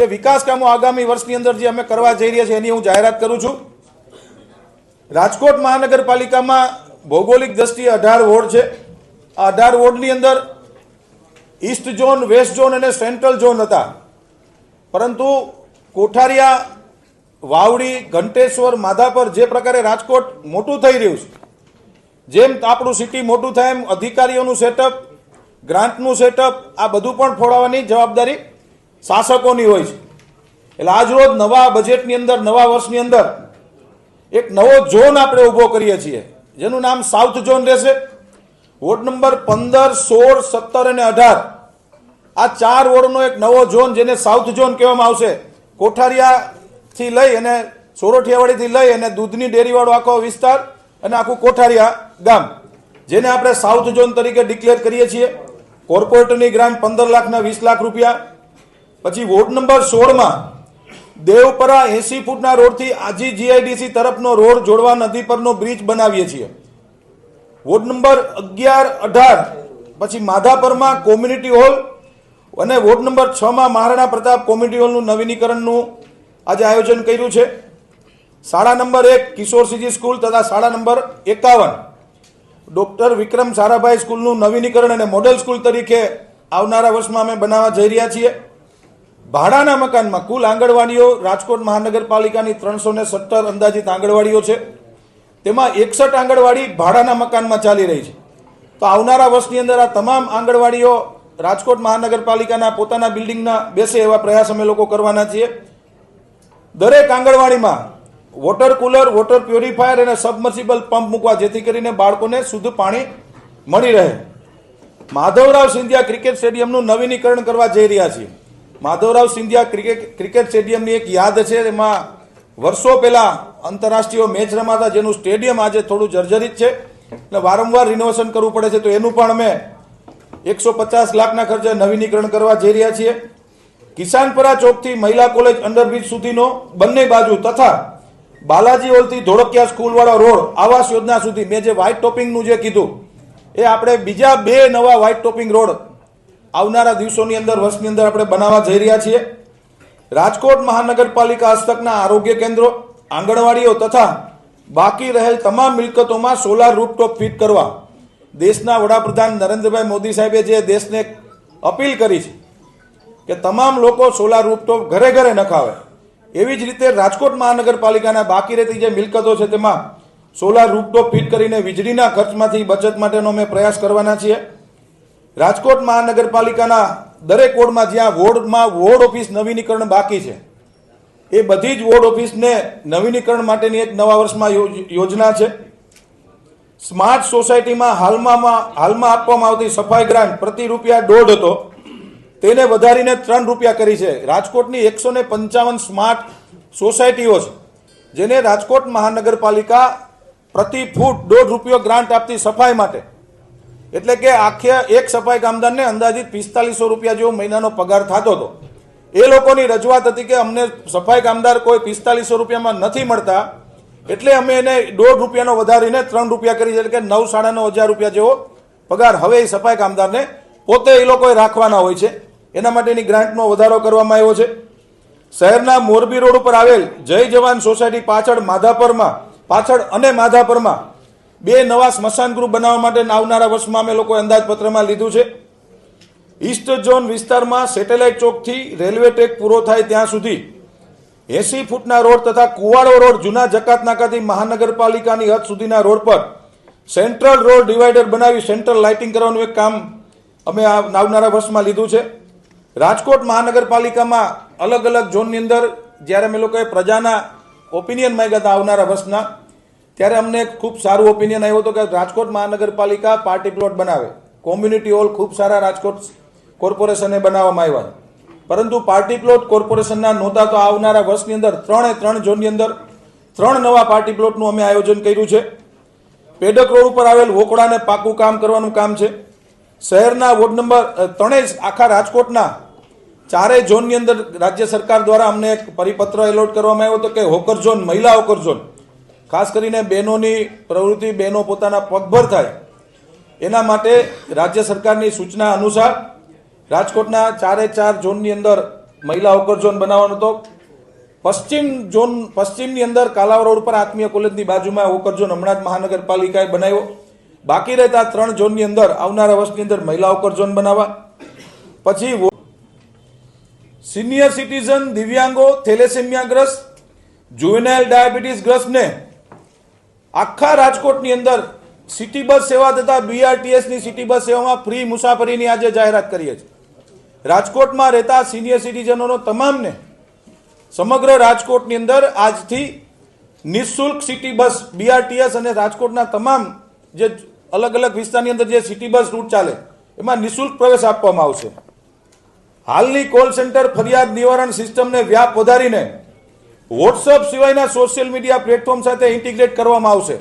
જે વિકાસ કામો આગામી વર્ષની અંદર જે અમે કરવા જઈ રહ્યા છીએ એની હું જાહેરાત કરું છું। રાજકોટ મહાનગરપાલિકામાં ભૌગોલિક દ્રષ્ટિએ 18 વોર્ડ છે। આ 18 વોર્ડની અંદર ઈસ્ટ ઝોન, વેસ્ટ ઝોન અને સેન્ટ્રલ ઝોન હતા, પરંતુ કોઠારિયા, વાવડી, ઘંટેશ્વર, માધાપર જે પ્રકારે રાજકોટ મોટું થઈ રહ્યું છે, જેમ આપણું સિટી મોટું થાય એમ અધિકારીઓનું સેટઅપ, ગ્રાન્ટનું સેટઅપ આ બધું પણ ફોડાવવાની જવાબદારી શાસકોની હોય છે। એટલે આજ રોજ નવા બજેટની અંદર, નવા વર્ષની અંદર એક નવો ઝોન આપણે ઊભો કરીએ છીએ, જેનું નામ સાઉથ ઝોન રહેશે। વોર્ડ નંબર 15, 16, 17 અને 18 આ 4 વોર્ડનો એક નવો ઝોન, જેને સાઉથ ઝોન કહેવામાં આવશે। કોઠારિયાથી લઈ અને સોરઠિયાવાડીથી લઈ અને દૂધની ડેરીવાળો આખો વિસ્તાર અને આખું કોઠારિયા ગામ, જેને આપણે સાઉથ ઝોન તરીકે ડિક્લેર કરીએ છીએ। કોર્પોરેટરની ગ્રાન્ટ 15 લાખના 20 લાખ રૂપિયા। પછી ward number 16માં Devpara 80 ફૂટના રોડથી Aji GIDC તરફનો રોડ જોડવા નદી પરનો બ્રિજ બનાવીએ છીએ। વોર્ડ નંબર 11, 18 પછી માધાપરમાં કોમ્યુનિટી હોલ અને વોર્ડ નંબર 6માં મહારાણા પ્રતાપ કોમ્યુનિટી હોલનું નવીનીકરણનું આજે આયોજન કર્યું છે। શાળા નંબર 1 કિશોરસિંહજી સ્કૂલ તથા શાળા નંબર 51 ડોક્ટર વિક્રમ સારાભાઈ સ્કૂલનું નવીનીકરણ અને મોડેલ સ્કૂલ તરીકે આવનારા વર્ષમાં અમે બનાવવા જઈ રહ્યા છીએ। ભાડાના મકાનમાં કુલ આંગણવાડીઓ રાજકોટ મહાનગરપાલિકાની 317 અંદાજિત આંગણવાડીઓ છે, તેમાં 61 આંગણવાડી ભાડાના મકાનમાં ચાલી રહી છે। તો આવનારા વર્ષની અંદર આ તમામ આંગણવાડીઓ રાજકોટ મહાનગરપાલિકાના પોતાના બિલ્ડિંગના બેસે એવા પ્રયાસ અમે લોકો કરવાના છીએ। દરેક આંગણવાડીમાં વોટર કુલર, વોટર પ્યોરિફાયર અને સબમર્સિબલ પંપ મૂકવા, જેથી કરીને બાળકોને શુદ્ધ પાણી મળી રહે। માધવરાવ સિંધિયા ક્રિકેટ સ્ટેડિયમનું નવીનીકરણ કરવા જઈ રહ્યા છીએ। માધવરાવ સિંધિયા ક્રિકેટ સ્ટેડિયમની એક યાદ છે, એમાં વર્ષો પહેલા આંતરરાષ્ટ્રીય મેચ રમાતા, જેનું સ્ટેડિયમ આજે થોડું જર્જરિત છે એટલે વારંવાર રિનોવેશન કરવું પડે છે। તો એનું પણ અમે 150 લાખના ખર્ચે નવીનીકરણ કરવા જઈ રહ્યા છીએ। કિસાનપરા ચોકથી મહિલા કોલેજ અંડરબ્રિજ સુધીનો બંને બાજુ તથા બાલાજી હોલથી ધોળકિયા સ્કૂલવાળો રોડ આવાસ યોજના સુધી, મેં જે વ્હાઇટ ટોપિંગનું જે કીધું એ આપણે બીજા 2 નવા વ્હાઇટ ટોપિંગ રોડ આવનારા દિવસોની અંદર, વર્ષની અંદર આપણે બનાવવા જઈ રહ્યા છીએ। રાજકોટ મહાનગરપાલિકા હસ્તકના આરોગ્ય કેન્દ્રો, આંગણવાડીઓ તથા બાકી રહેલ તમામ મિલકતોમાં સોલાર રૂફટોપ ફિટ કરવા દેશના વડાપ્રધાન નરેન્દ્રભાઈ મોદી સાહેબે જે દેશને અપીલ કરી છે કે તમામ લોકો સોલાર રૂફટોપ ઘરે ઘરે નખાવે, એવી જ રીતે રાજકોટ મહાનગરપાલિકાના બાકી રહેતી જે મિલકતો છે તેમાં સોલાર રૂફટોપ ફિટ કરીને વીજળીના ખર્ચમાંથી બચત માટેનો અમે પ્રયાસ કરવાના છીએ। રાજકોટ મહાનગરપાલિકાના દરેક વોર્ડમાં જ્યાં વોર્ડ ઓફિસ નવીનીકરણ બાકી છે, એ બધી જ વોર્ડ ઓફિસને નવીનીકરણ માટેની એક નવા વર્ષમાં યોજના છે। સ્માર્ટ સોસાયટીમાં હાલમાં આપવામાં આવતી સફાઈ ગ્રાન્ટ પ્રતિ ₹1.5 હતો, તેને વધારીને 3 રૂપિયા કરી છે। રાજકોટની 155 સ્માર્ટ સોસાયટીઓ છે, જેને રાજકોટ મહાનગરપાલિકા પ્રતિ ફૂટ ₹1.5 ગ્રાન્ટ આપતી સફાઈ માટે, એટલે કે આખે એક સફાઈ કામદારને અંદાજિત 4500 રૂપિયા જેવો મહિનાનો પગાર થતો હતો। એ લોકોની રજૂઆત હતી કે અમને સફાઈ કામદાર કોઈ 4500 રૂપિયામાં નથી મળતા, એટલે અમે એને ₹1.5 વધારીને 3 રૂપિયા કરી છે, એટલે કે 9,9,500 રૂપિયા જેવો પગાર હવે એ સફાઈ કામદારને પોતે એ લોકોએ રાખવાના હોય છે। એના માટેની ગ્રાન્ટનો વધારો કરવામાં આવ્યો છે। શહેરના મોરબી રોડ ઉપર આવેલ જય જવાન સોસાયટી પાછળ અને માધાપરમાં 2 નવા સ્મશાન ગૃહ બનાવવા માટે આવનારા વર્ષમાં અમે લોકોએ અંદાજપત્રમાં લીધું છે। ઈસ્ટ ઝોન વિસ્તારમાં સેટેલાઇટ ચોકથી રેલવે ટ્રેક પૂરો થાય ત્યાં સુધી 80 ફૂટના રોડ તથા કુવાડો રોડ જૂના જકાત નાકાથી મહાનગરપાલિકાની હદ સુધીના રોડ પર સેન્ટ્રલ રોડ ડિવાઈડર બનાવી સેન્ટ્રલ લાઇટિંગ કરવાનું એક કામ અમે આવનારા વર્ષમાં લીધું છે। રાજકોટ મહાનગરપાલિકામાં અલગ અલગ ઝોનની અંદર જ્યારે અમે લોકોએ પ્રજાના ઓપિનિયન માંગ્યા હતા આવનારા વર્ષના, ત્યારે અમને ખૂબ સારું ઓપિનિયન આવ્યો હતો કે રાજકોટ મહાનગરપાલિકા પાર્ટી પ્લોટ બનાવે, કોમ્યુનિટી હોલ ખૂબ સારા રાજકોટ કોર્પોરેશને બનાવવામાં આવ્યા, પરંતુ પાર્ટી પ્લોટ કોર્પોરેશનના નહોતા। તો આવનારા વર્ષની અંદર 3 ઝોનની અંદર 3 નવા પાર્ટી પ્લોટનું અમે આયોજન કર્યું છે। પેડક રોડ ઉપર આવેલ વોકડાને પાકું કામ કરવાનું કામ છે। શહેરના વોર્ડ નંબર 3 આખા રાજકોટના 4 ઝોનની અંદર રાજ્ય સરકાર દ્વારા અમને એક પરિપત્ર એલોટ કરવામાં આવ્યો હતો કે હોકર ઝોન, મહિલા હોકર ઝોન, ખાસ કરીને બહેનોની પ્રવૃત્તિ, બહેનો પોતાના પગભર થાય એના માટે રાજ્ય સરકારની સૂચના અનુસાર રાજકોટના 4 ઝોનની અંદર મહિલા હોકર ઝોન બનાવવાનો હતો. પશ્ચિમની અંદર કાલાવ રોડ પર આત્મીય કોલેજની બાજુમાં હોકર ઝોન હમણાં જ મહાનગરપાલિકાએ બનાવ્યો. બાકી રહેતા 3 ઝોનની અંદર આવનારા વર્ષની અંદર મહિલા હોકર ઝોન બનાવવા. પછી સિનિયર સિટીઝન, દિવ્યાંગો, થેલેસેમિયાગ્રસ્ત, જુવેનાઇલ ડાયાબિટીસગ્રસ્તને આખા રાજકોટની અંદર સિટી બસ સેવા તથા બીઆરટીએસની સિટી બસ સેવામાં ફ્રી મુસાફરીની આજે જાહેરાત કરીએ છીએ. રાજકોટમાં રહેતા સિનિયર સિટીઝનોનો તમામને સમગ્ર રાજકોટની અંદર આજથી નિઃશુલ્ક સિટી બસ બીઆરટીએસ અને રાજકોટના તમામ જે અલગ અલગ વિસ્તારની અંદર જે સિટી બસ રૂટ ચાલે એમાં નિઃશુલ્ક પ્રવેશ આપવામાં આવશે. હાલની કોલ સેન્ટર ફરિયાદ નિવારણ સિસ્ટમને વ્યાપ વધારીને વોટ્સઅપ સિવાયના સોશિયલ મીડિયા પ્લેટફોર્મ સાથે ઇન્ટિગ્રેટ કરવામાં આવશે.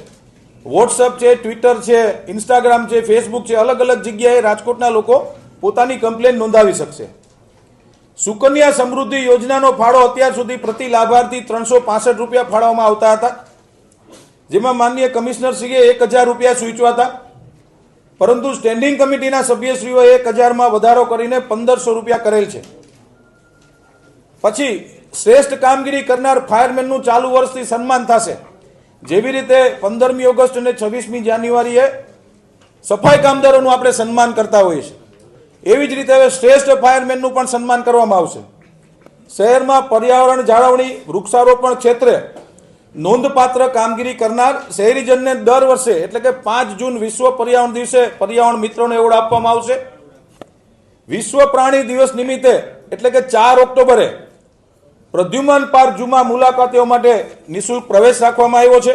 વોટ્સઅપ છે, ટ્વિટર છે, ઇન્સ્ટાગ્રામ છે, ફેસબુક છે, અલગ અલગ જગ્યાએ રાજકોટના લોકો પોતાની કમ્પ્લેન નોંધાવી શકશે. સુકન્યા સમૃદ્ધિ યોજનાનો ફાળો અત્યાર સુધી પ્રતિ લાભાર્થી 365 રૂપિયા ફાળવવામાં આવતા હતા, જેમાં માનનીય કમિશનરશ્રીએ 1000 રૂપિયા સૂચવ્યા હતા, પરંતુ સ્ટેન્ડિંગ કમિટીના સભ્યશ્રીઓએ 1000માં વધારો કરીને 1500 રૂપિયા કરેલ છે. પછી શ્રેષ્ઠ કામગીરી કરનાર ફાયરમેનનું ચાલુ વર્ષથી સન્માન થશે. જેવી રીતે 15મી ઓગસ્ટ અને 26મી જાન્યુઆરીએ સફાઈ કામદારોનું આપણે સન્માન કરતા હોઈએ છીએ, એવી જ રીતે હવે શ્રેષ્ઠ ફાયરમેનનું પણ સન્માન કરવામાં આવશે. શહેરમાં પર્યાવરણ જાળવણી, વૃક્ષારોપણ ક્ષેત્રે નોંધપાત્ર કામગીરી કરનાર શહેરીજનને દર વર્ષે એટલે કે 5 જૂન વિશ્વ પર્યાવરણ દિવસે પર્યાવરણ મિત્રોને એવોર્ડ આપવામાં આવશે. વિશ્વ પ્રાણી દિવસ નિમિત્તે એટલે કે 4 ઓક્ટોબરે પ્રદ્યુમન પાર્ક ઝૂમાં મુલાકાતીઓ માટે નિઃશુલ્ક પ્રવેશ રાખવામાં આવ્યો છે.